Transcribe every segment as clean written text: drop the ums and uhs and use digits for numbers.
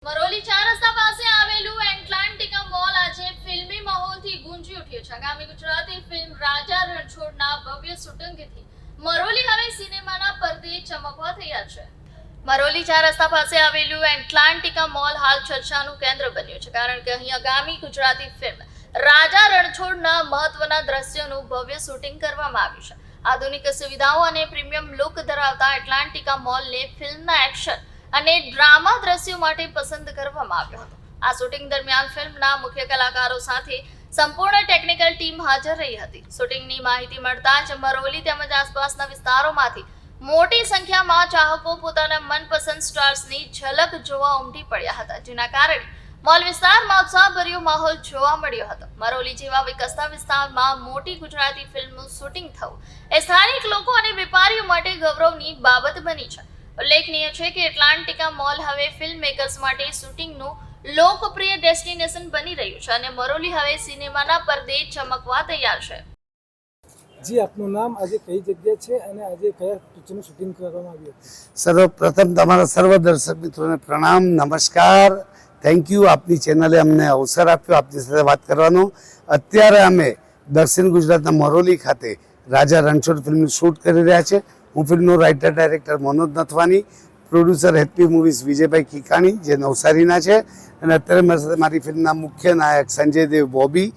મરોલી ચાર રસ્તા પાસે આવેલું એટલાન્ટિકા મોલ આજે ફિલ્મી માહોલથી ગુંજી ઉઠ્યું છે. આગામી ગુજરાતી ફિલ્મ રાજા રણછોડના ભવ્ય શૂટિંગથી મરોલી હવે સિનેમાના પડદે ચમકવા તૈયાર છે. મરોલી ચાર રસ્તા પાસે આવેલું એટલાન્ટિકા મોલ હાલ ચર્ચાનું કેન્દ્ર બન્યું છે, કારણ કે અહીં આગામી ગુજરાતી ફિલ્મ રાજા રણછોડના મહત્વના દ્રશ્યોનું ભવ્ય શૂટિંગ કરવામાં આવ્યું છે. આધુનિક સુવિધાઓ અને પ્રીમિયમ લુક ધરાવતા એટલાન્ટિકા મોલને ફિલ્મના એક્શન અને ડ્રામા દ્રશ્યો માટે પસંદ કરવામાં આવ્યો હતો. આ શૂટિંગ દરમિયાન ફિલ્મના મુખ્ય કલાકારો સાથે સંપૂર્ણ ટેકનિકલ ટીમ હાજર રહી હતી. શૂટિંગની માહિતી મળતા જ મરોલી તેમજ આસપાસના વિસ્તારોમાંથી મોટી સંખ્યામાં ચાહકો પોતાના મનપસંદ સ્ટાર્સની ઝલક જોવા ઉમટી પડ્યા હતા, જેના કારણે મોલ વિસ્તારમાં ઉત્સાહભર્યો માહોલ જોવા મળ્યો હતો. મરોલી જેવા વિકસતા વિસ્તારમાં મોટી ગુજરાતી ફિલ્મનું શૂટિંગ થવું એ સ્થાનિક લોકો અને વેપારીઓ માટે ગૌરવની બાબત બની છે. ઉલ્લેખનીય છે કે એટલાન્ટિકા મોલ હવે ફિલ્મ મેકર્સ માટે શૂટિંગનું લોકપ્રિય ડેસ્ટિનેશન બની રહ્યું છે અને મરોલી હવે સિનેમાના પડદે ચમકવા તૈયાર છે. જી, આપનું નામ, આજે કઈ જગ્યા છે અને આજે કયા પિક્ચરનું શૂટિંગ કરવામાં આવ્યું હતું? સર્વપ્રથમ તમારા સર્વ દર્શક મિત્રોને પ્રણામ, નમસ્કાર, થેન્ક યુ. આપની ચેનલે અમને અવસર આપ્યો આપની સાથે વાત કરવાનો. અત્યારે અમે દક્ષિણ ગુજરાતના મરોલી ખાતે રાજા રણછોડ ફિલ્મનું શૂટ કરી રહ્યા છે. હું ફિલ્મનો writer director Manoj Nathwani, producer happy movies Vijaybhai Kikani જે નવસારીના છે, અને અત્યારે મારી સાથે મારી ફિલ્મના મુખ્ય નાયક સંજય દેવ બોબી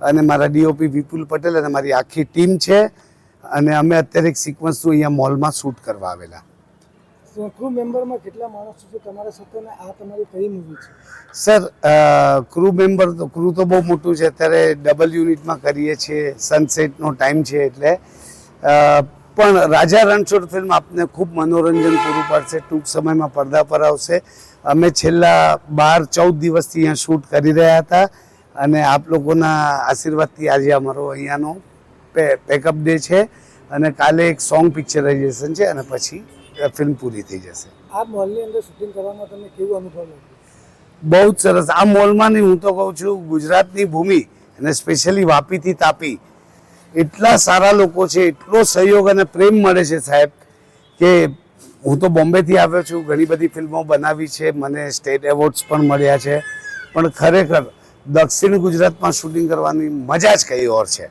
અને મારા ડીઓપી વિપુલ પટેલ અને મારી આખી ટીમ છે. અને અમે અત્યારે એક સિક્વન્સનું અહીંયા મોલમાં શૂટ કરવા આવેલા. ક્રૂ મેમ્બરમાં કેટલા માણસો છે તમારા સાથે અને આ તમારી કઈ મૂવી છે? સર, ક્રૂ તો બહુ મોટું છે. અત્યારે ડબલ યુનિટમાં કરીએ છીએ, સનસેટનો ટાઈમ છે એટલે પણ રાજા રણછોડ ફિલ્મ આપને ખૂબ મનોરંજન પૂરું પાડશે. ટૂંક સમયમાં પડદા પર આવશે. અમે છેલ્લા 12-14 દિવસથી અહીંયા શૂટ કરી રહ્યા હતા અને આપ લોકોના આશીર્વાદથી આજે અમારો અહીંયાનો પેકઅપ ડે છે અને કાલે એક સોંગ પિક્ચરાઇઝેશન છે અને પછી ફિલ્મ પૂરી થઈ જશે. આ મોલની અંદર શૂટિંગ કરવામાં તમને કેવું અનુભવ લાગ્યો? બહુ જ સરસ. આ મોલમાં નહીં, હું તો કહું છું ગુજરાતની ભૂમિ અને સ્પેશિયલી વાપીથી તાપી એટલા સારા લોકો છે, એટલો સહયોગ અને પ્રેમ મળે છે સાહેબ, કે હું તો બોમ્બેથી આવ્યો છું, ઘણી બધી ફિલ્મો બનાવી છે, મને સ્ટેટ એવોર્ડ્સ પણ મળ્યા છે, પણ ખરેખર દક્ષિણ ગુજરાતમાં શૂટિંગ કરવાની મજા જ કંઈ ઓર છે.